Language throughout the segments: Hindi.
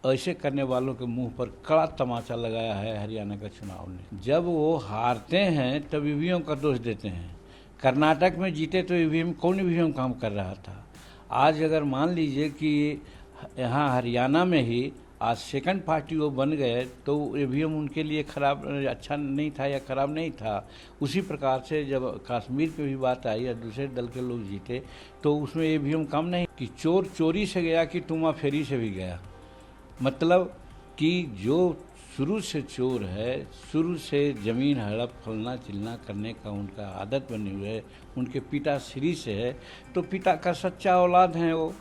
ऐसे करने वालों के मुंह पर कड़ा तमाचा लगाया है हरियाणा का चुनाव ने। जब वो हारते हैं तब ईवीएम का दोष देते हैं। कर्नाटक में जीते तो ईवीएम, कौन ईवीएम काम कर रहा था? आज अगर मान लीजिए कि यहाँ हरियाणा में ही आज सेकंड पार्टी वो बन गए तो ईवीएम उनके लिए खराब, अच्छा नहीं था या खराब नहीं था। उसी प्रकार से जब कश्मीर पे भी बात आई या दूसरे दल के लोग जीते तो उसमें ईवीएम कम नहीं कि चोर चोरी से गया कि टूमा फेरी से भी गया। मतलब कि जो शुरू से चोर है, शुरू से ज़मीन हड़प फलना चिलना करने का उनका आदत बनी हुई है, उनके पिता श्री से है, तो पिता का सच्चा औलाद हैं वो।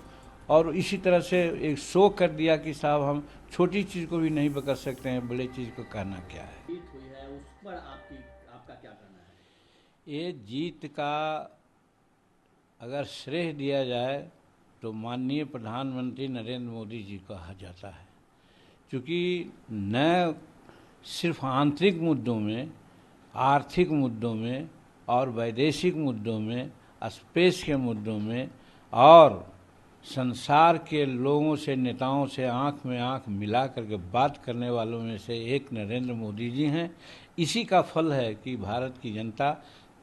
और इसी तरह से एक शो कर दिया कि साहब हम छोटी चीज़ को भी नहीं पकड़ सकते हैं, बड़े चीज़ को कहना क्या है। जीत हुई है उस पर आपका क्या कहना है? ये जीत का अगर श्रेय दिया जाए तो माननीय प्रधानमंत्री नरेंद्र मोदी जी को कहा जाता है, क्योंकि न सिर्फ आंतरिक मुद्दों में, आर्थिक मुद्दों में और वैदेशिक मुद्दों में, स्पेस के मुद्दों में और संसार के लोगों से, नेताओं से आंख में आंख मिला करके बात करने वालों में से एक नरेंद्र मोदी जी हैं। इसी का फल है कि भारत की जनता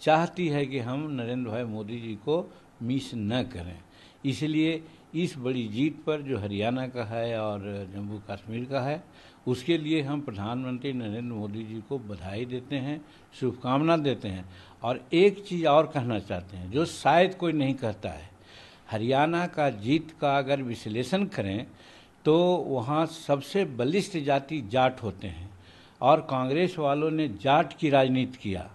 चाहती है कि हम नरेंद्र भाई मोदी जी को मिस न करें। इसलिए इस बड़ी जीत पर जो हरियाणा का है और जम्मू कश्मीर का है, उसके लिए हम प्रधानमंत्री नरेंद्र मोदी जी को बधाई देते हैं, शुभकामना देते हैं। और एक चीज़ और कहना चाहते हैं जो शायद कोई नहीं कहता है। हरियाणा का जीत का अगर विश्लेषण करें तो वहाँ सबसे बलिष्ठ जाति जाट होते हैं और कांग्रेस वालों ने जाट की राजनीति किया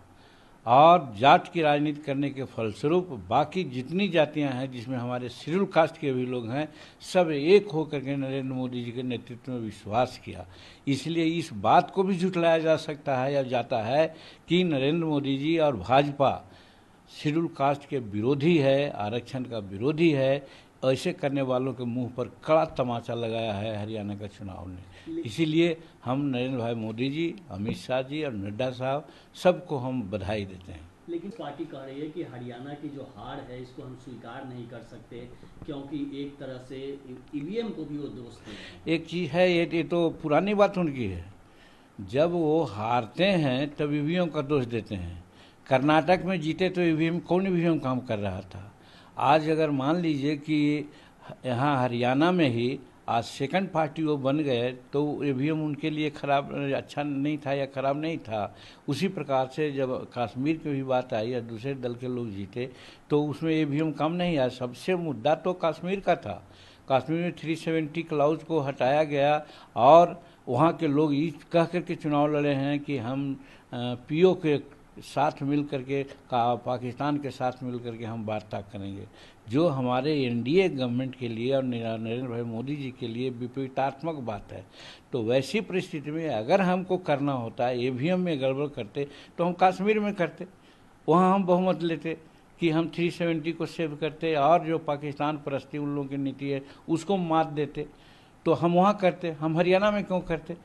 और जाट की राजनीति करने के फलस्वरूप बाकी जितनी जातियां हैं जिसमें हमारे शेड्यूल कास्ट के भी लोग हैं, सब एक होकर के नरेंद्र मोदी जी के नेतृत्व में विश्वास किया। इसलिए इस बात को भी झुठलाया जा सकता है या जाता है कि नरेंद्र मोदी जी और भाजपा शेड्यूल कास्ट के विरोधी है, आरक्षण का विरोधी है। ऐसे करने वालों के मुंह पर कड़ा तमाचा लगाया है हरियाणा का चुनाव ने। इसीलिए हम नरेंद्र भाई मोदी जी, अमित शाह जी और नड्डा साहब सबको हम बधाई देते हैं। लेकिन पार्टी कह रही है कि हरियाणा की जो हार है इसको हम स्वीकार नहीं कर सकते, क्योंकि एक तरह से ईवीएम को भी वो दोष देते हैं। एक चीज़ है, ये तो पुरानी बात उनकी है। जब वो हारते हैं तब ईवीएम का दोष देते हैं। कर्नाटक में जीते तो ईवीएम, कौन ईवीएम काम कर रहा था? आज अगर मान लीजिए कि यहाँ हरियाणा में ही आज सेकंड पार्टी वो बन गए तो ईवीएम उनके लिए खराब, अच्छा नहीं था या खराब नहीं था। उसी प्रकार से जब कश्मीर की भी बात आई या दूसरे दल के लोग जीते तो उसमें ईवीएम कम नहीं आया। सबसे मुद्दा तो कश्मीर का था। कश्मीर में 370 क्लाउज को हटाया गया और वहाँ के लोग ये कह करके चुनाव लड़े हैं कि हम पीओ के साथ मिल करके पाकिस्तान के साथ मिल करके हम वार्ता करेंगे, जो हमारे एनडीए गवर्नमेंट के लिए और नरेंद्र भाई मोदी जी के लिए विपरीतात्मक बात है। तो वैसी परिस्थिति में अगर हमको करना होता है, ईवीएम में गड़बड़ करते तो हम कश्मीर में करते, वहाँ हम बहुमत लेते कि हम 370 को सेव करते और जो पाकिस्तान परस्ती उन लोगों की नीति है उसको मात देते, तो हम वहाँ करते, हम हरियाणा में क्यों करते?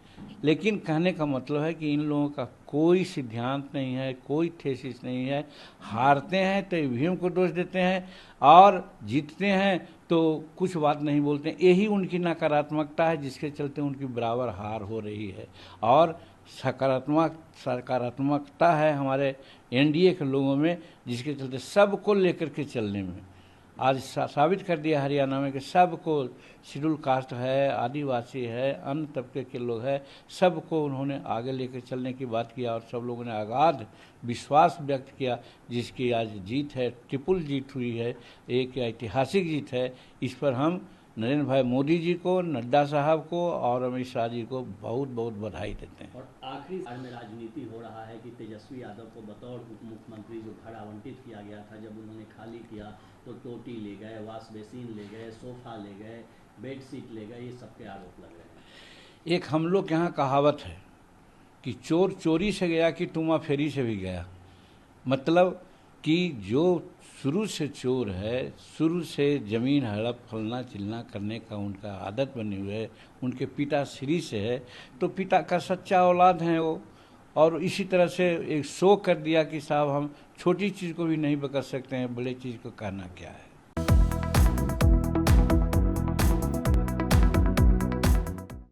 लेकिन कहने का मतलब है कि इन लोगों का कोई सिद्धांत नहीं है, कोई थेसिस नहीं है। हारते हैं तो ईवीएम को दोष देते हैं और जीतते हैं तो कुछ बात नहीं बोलते। यही उनकी नकारात्मकता है जिसके चलते उनकी बराबर हार हो रही है। और सकारात्मकता है हमारे एनडीए के लोगों में, जिसके चलते सबको लेकर के चलने में आज साबित कर दिया हरियाणा में कि सबको, शेड्यूल कास्ट है, आदिवासी है, अन्य तबके के लोग हैं, सबको उन्होंने आगे लेकर चलने की बात किया और सब लोगों ने अगाध विश्वास व्यक्त किया, जिसकी आज जीत है, ट्रिपल जीत हुई है, एक ऐतिहासिक जीत है। इस पर हम नरेंद्र भाई मोदी जी को, नड्डा साहब को और अमित शाह जी को बहुत बहुत बधाई देते हैं। और आखिरी बार में राजनीति हो रहा है कि तेजस्वी यादव को बतौर उप मुख्यमंत्री जो घर आवंटित किया गया था, जब उन्होंने खाली किया तो टोटी ले गए, वॉश बेसिन ले गए, सोफा ले गए, बेडशीट ले गए, ये सबके आरोप लग रहे हैं। एक हम लोग के यहाँ कहावत है कि चोर चोरी से गया कि टूमा फेरी से भी गया। मतलब कि जो शुरू से चोर है, शुरू से ज़मीन हड़प फलना चिलना करने का उनका आदत बनी हुई है, उनके पिता श्री से है, तो पिता का सच्चा औलाद हैं वो। और इसी तरह से एक शो कर दिया कि साहब हम छोटी चीज़ को भी नहीं पकड़ सकते हैं, बड़े चीज़ को कहना क्या है।